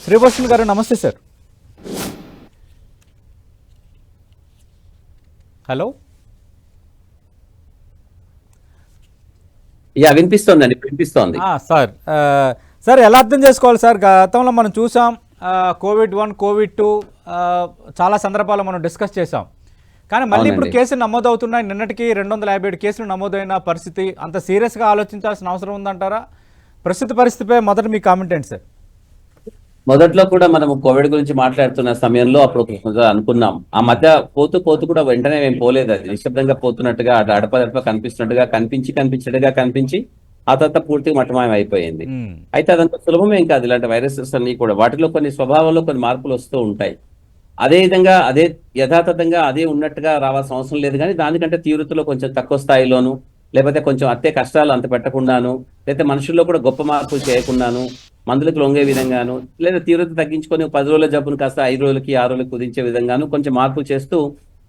శ్రీభూషణ్ గారు నమస్తే sir. Hello. వినిపిస్తోందండి, వినిపిస్తోంది సార్. సార్ ఎలా అర్థం చేసుకోవాలి సార్? గతంలో మనం చూసాం కోవిడ్-1 కోవిడ్-2 చాలా సందర్భాల్లో మనం డిస్కస్ చేసాం. కానీ మళ్ళీ ఇప్పుడు కేసులు నమోదవుతున్నాయి. నిన్నటికి 257 కేసులు నమోదైన పరిస్థితి. అంత సీరియస్గా ఆలోచించాల్సిన అవసరం ఉందంటారా? ప్రస్తుత పరిస్థితిపై మొదట మీ కామెంట్ ఏంటి సార్? మొదట్లో కూడా మనం కోవిడ్ గురించి మాట్లాడుతున్న సమయంలో అప్పుడు అనుకున్నాం. ఆ మధ్య పోతూ పోతూ కూడా వెంటనే ఏం పోలేదు. అది నిశ్శబ్దంగా పోతున్నట్టుగా అడపదడప కనిపిస్తున్నట్టుగా కనిపించి ఆ తర్వాత పూర్తిగా మటమాయం అయిపోయింది. అయితే అదంత సులభమేం కాదు. ఇలాంటి వైరసెస్ అన్ని కూడా వాటిలో కొన్ని స్వభావంలో కొన్ని మార్పులు వస్తూ ఉంటాయి. అదే విధంగా అదే యథాతథంగా అదే ఉన్నట్టుగా రావాల్సిన అవసరం లేదు. కానీ దానికంటే తీవ్రతలో కొంచెం తక్కువ స్థాయిలోను, లేకపోతే కొంచెం అత్తే కష్టాలు అంత పెట్టకుండాను, లేకపోతే మనుషుల్లో కూడా గొప్ప మార్పులు చేయకుండాను, మందులకు లొంగే విధంగాను, లేదా తీవ్రత తగ్గించుకొని 10 రోజుల జబ్బును కాస్త 5 రోజులకి 6 రోజులకి కుదించే విధంగాను కొంచెం మార్పు చేస్తూ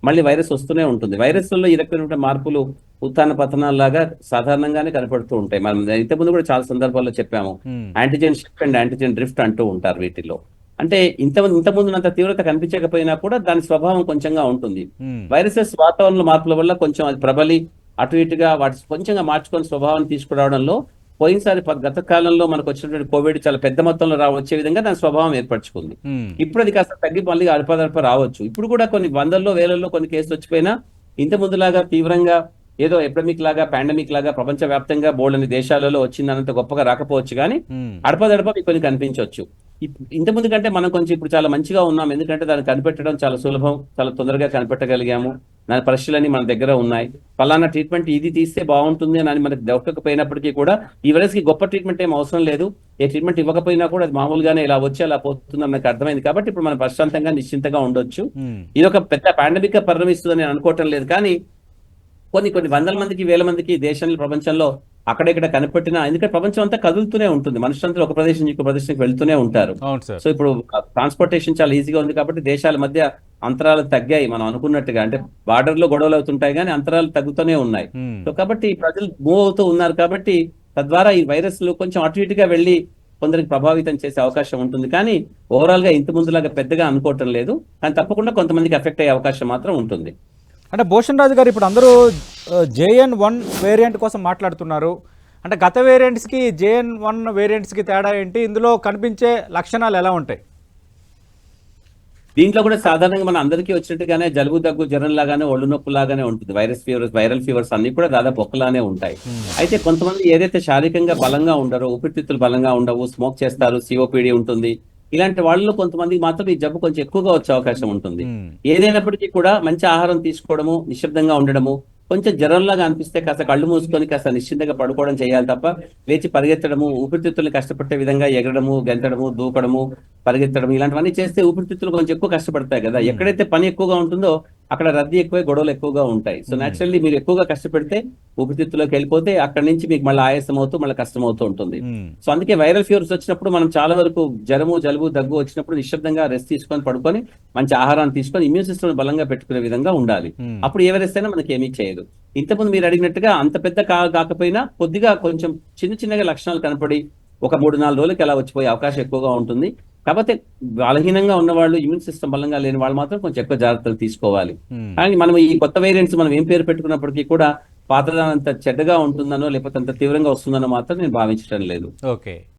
మళ్ళీ వైరస్ వస్తూనే ఉంటుంది. వైరస్లలో ఈ రకమైన మార్పులు ఉత్థాన పతనాల్లాగా సాధారణంగానే కనపడుతూ ఉంటాయి. మనం ఇంతకుముందు కూడా చాలా సందర్భాల్లో చెప్పాము. Antigen shift and antigen drift అంటూ ఉంటారు వీటిలో. అంటే ఇంతకుముందు అంత తీవ్రత కనిపించకపోయినా కూడా దాని స్వభావం కొంచెంగా ఉంటుంది. వైరసెస్ వాతావరణ మార్పుల వల్ల కొంచెం అది ప్రబలి అటు ఇటుగా వాటి కొంచెంగా మార్చుకొని స్వభావాన్ని తీసుకురావడంలో పోయినసారి గత కాలంలో మనకు వచ్చినటువంటి కోవిడ్ చాలా పెద్ద మొత్తంలో వచ్చే విధంగా దాని స్వభావం ఏర్పరచుకుంది. ఇప్పుడు అది కాస్త తగ్గి మళ్ళీ అడపదడప రావచ్చు. ఇప్పుడు కూడా కొన్ని వందల్లో వేలల్లో కొన్ని కేసులు వచ్చిపోయినా ఇంత ముందులాగా తీవ్రంగా ఏదో ఎపిడమిక్ లాగా పాండమిక్ లాగా ప్రపంచ వ్యాప్తంగా బోల్డని దేశాలలో వచ్చిందనంత గొప్పగా రాకపోవచ్చు. కానీ అడపదడప మీకు కొన్ని కనిపించవచ్చు. ఇంత ముందు కంటే మనం కొంచెం ఇప్పుడు చాలా మంచిగా ఉన్నాం. ఎందుకంటే దాన్ని కనిపెట్టడం చాలా సులభం, చాలా తొందరగా కనిపెట్టగలిగాము. దాని పరీక్షలన్నీ మన దగ్గర ఉన్నాయి. పలానా ట్రీట్మెంట్ ఇది తీస్తే బాగుంటుంది అని మనకు దొరకకపోయినప్పటికీ కూడా ఈ వైరస్ కి గొప్ప ట్రీట్మెంట్ ఏం అవసరం లేదు. ఏ ట్రీట్మెంట్ ఇవ్వకపోయినా కూడా అది మామూలుగానే ఇలా వచ్చి అలా పోతుంది మనకు అర్థమైంది. కాబట్టి ఇప్పుడు మనం ప్రశాంతంగా నిశ్చింతగా ఉండొచ్చు. ఇది ఒక పెద్ద పాండమిక్ పరిణమిస్తుందని నేను అనుకోవటం లేదు. కానీ కొన్ని వందల మందికి, వేల మందికి దేశంలో, ప్రపంచంలో అక్కడెక్కడ కనిపెట్టినా, ఎందుకంటే ప్రపంచం అంతా కదులుతూనే ఉంటుంది. మనుషులంతా ఒక ప్రదేశం నుంచి ఇంకో ప్రదేశానికి వెళ్తూనే ఉంటారు. సో ఇప్పుడు ట్రాన్స్పోర్టేషన్ చాలా ఈజీగా ఉంది కాబట్టి దేశాల మధ్య అంతరాలు తగ్గాయి. మనం అనుకున్నట్టుగా అంటే బార్డర్ లో గొడవలు అవుతుంటాయి కానీ అంతరాలు తగ్గుతూనే ఉన్నాయి. సో కాబట్టి ప్రజలు మూవ్ అవుతూ ఉన్నారు కాబట్టి తద్వారా ఈ వైరస్లు కొంచెం అటు ఇటుగా వెళ్ళి కొందరికి ప్రభావితం చేసే అవకాశం ఉంటుంది. కానీ ఓవరాల్ గా ఇంత ముందులాగా పెద్దగా అనుకోవటం లేదు. కానీ తప్పకుండా కొంతమందికి ఎఫెక్ట్ అయ్యే అవకాశం మాత్రం ఉంటుంది. అంటే భూషణ్ రాజు గారు, ఇప్పుడు అందరూ JN.1 వేరియంట్ కోసం మాట్లాడుతున్నారు. అంటే గత వేరియంట్స్కి JN.1 వేరియంట్స్కి తేడా ఏంటి? ఇందులో కనిపించే లక్షణాలు ఎలా ఉంటాయి? దీంట్లో కూడా సాధారణంగా మన అందరికీ వచ్చినట్టుగానే జలుబు, దగ్గు, జ్వరం లాగానే, ఒళ్ళు నొప్పు లాగానే ఉంటుంది. వైరల్ ఫీవర్స్ అన్ని కూడా దాదాపు ఒకలానే ఉంటాయి. అయితే కొంతమంది ఏదైతే శారీరకంగా బలంగా ఉండరో, ఊపిరితిత్తులు బలంగా ఉండవు, స్మోక్ చేస్తారు, COPD ఉంటుంది, ఇలాంటి వాళ్ళలో కొంతమందికి మాత్రం ఈ జబ్బు కొంచెం ఎక్కువగా వచ్చే అవకాశం ఉంటుంది. ఏదైనప్పటికీ కూడా మంచి ఆహారం తీసుకోవడము, నిశ్శబ్దంగా ఉండడము, కొంచెం జ్వరంలాగా అనిపిస్తే కాస్త కళ్ళు మూసుకొని కాస్త నిశ్చింతగా పడుకోవడం చేయాలి తప్ప లేచి పరిగెత్తడము, ఊపిరితిత్తుల్ని కష్టపడే విధంగా ఎగరడము, గెంతడము, దూకడము, పరిగెత్తడం ఇలాంటివన్నీ చేస్తే ఊపిరితిత్తులు కొంచెం ఎక్కువ కష్టపడతాయి కదా. ఎక్కడైతే పని ఎక్కువగా ఉంటుందో అక్కడ రద్దీ ఎక్కువ, గొడవలు ఎక్కువగా ఉంటాయి. సో నేచురల్లీ మీరు ఎక్కువగా కష్టపెడితే ఊపిరితిత్తులోకి వెళ్ళిపోతే అక్కడి నుంచి మీకు మళ్ళీ ఆయాసం అవుతూ మళ్ళీ కష్టం అవుతూ ఉంటుంది. సో అందుకే వైరల్ ఫీవర్స్ వచ్చినప్పుడు మనం చాలా వరకు జ్వరము, జలుబు, దగ్గు వచ్చినప్పుడు నిశ్శబ్దంగా రెస్ట్ తీసుకొని పడుకొని మంచి ఆహారాన్ని తీసుకొని ఇమ్యూన్ సిస్టమ్ బలంగా పెట్టుకునే విధంగా ఉండాలి. అప్పుడు ఏ వైరస్ అయినా మనకి ఏమీ చేయదు. ఇంతకుముందు మీరు అడిగినట్టుగా అంత పెద్ద కాకపోయినా కొద్దిగా కొంచెం చిన్నగా లక్షణాలు కనపడి ఒక 3-4 రోజులకి అలా వచ్చిపోయే అవకాశం ఎక్కువగా ఉంటుంది. కాకపోతే బలహీనంగా ఉన్న వాళ్ళు, ఇమ్యూన్ సిస్టమ్ బలంగా లేని వాళ్ళు మాత్రం కొంచెం ఎక్కువ జాగ్రత్తలు తీసుకోవాలి. కానీ మనం ఈ కొత్త వేరియంట్స్ మనం ఏం పేరు పెట్టుకున్నప్పటికీ కూడా పాతదానంత చెడ్డగా ఉంటుందనో లేకపోతే అంత తీవ్రంగా వస్తుందనో మాత్రం నేను భావించడం లేదు. ఓకే.